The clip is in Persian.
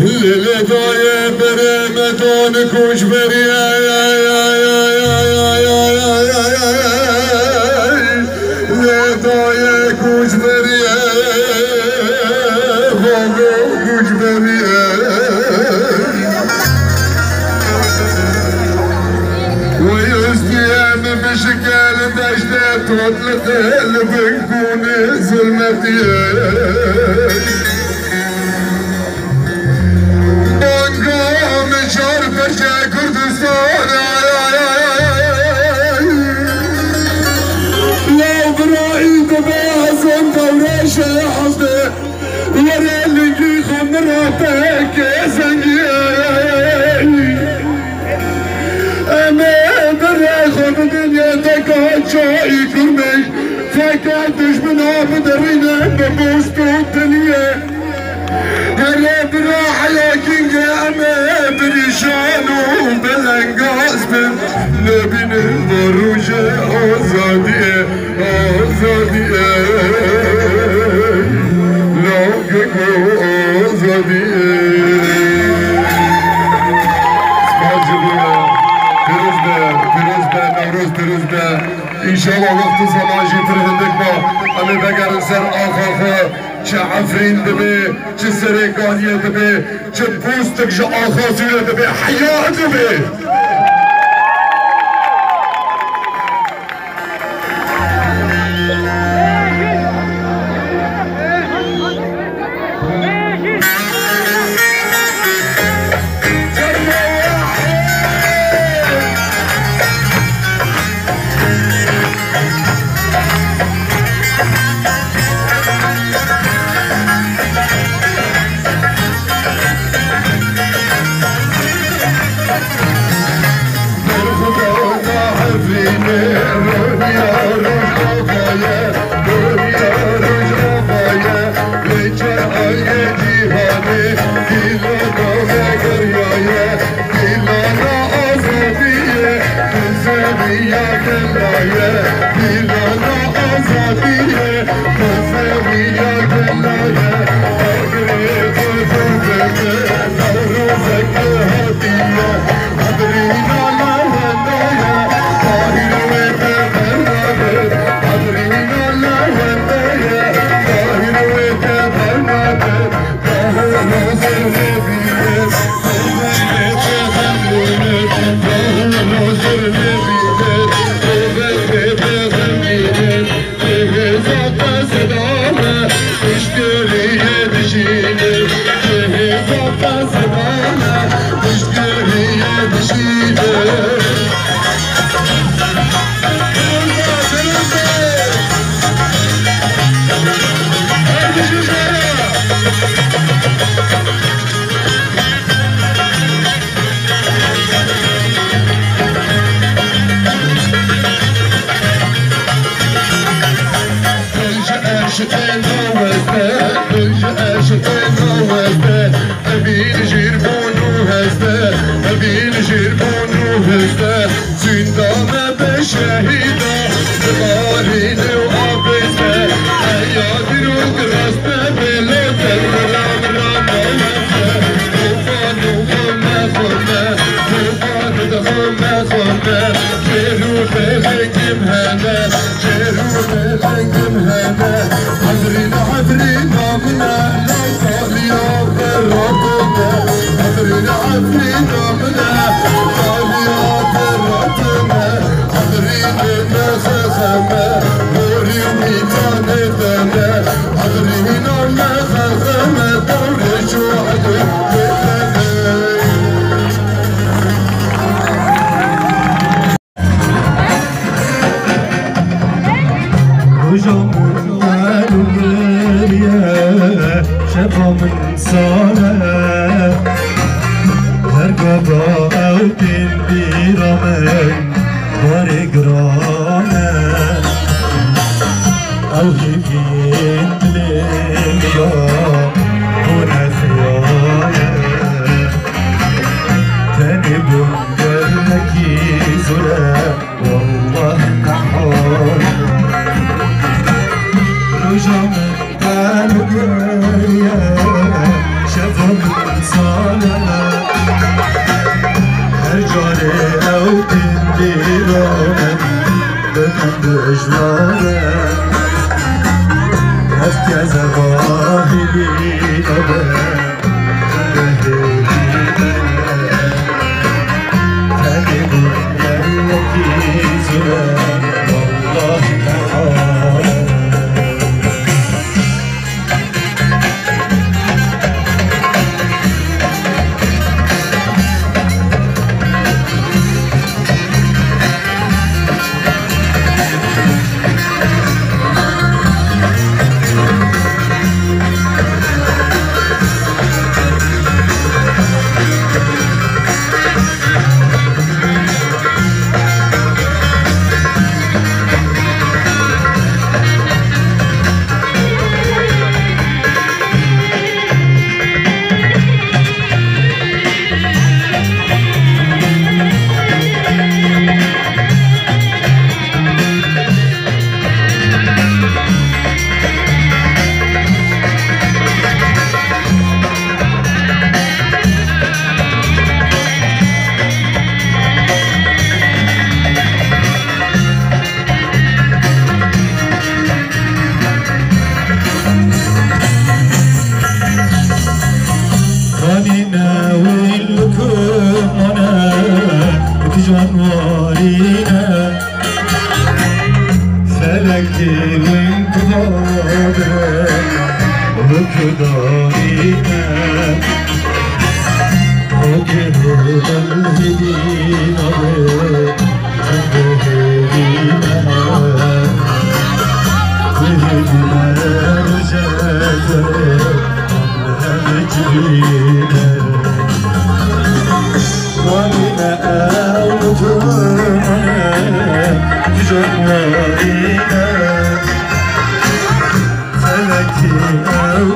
اللي داية برمضان كوش بريا اللي داية كوش بريا كوش بريا ويزديان بشكل دشتة تطلق قلبك كوني ظلمتي فكرتش من عبد الرنا ببوست الدنيا قرب راح لكن قام بريشان وبالانقاص نبي ننظر وجه آزادية آزادية لوقك آزادية إن شاء الله وقت زمان جيتر هندك ما أنا بقر سر آخر عفرين دبي سرقانية دبي بوستك آخر دبي حياة دبي رجع من قلبي شافهم دجلاره هفکز واحدی نبه تنبون یکی زره والله تعالى جانوارينا فلكي وانقضابك وكدارينا وكدود الهدينا وكدهدينا وهدنا رجعت همجينا ومن جوارينا فلكي أو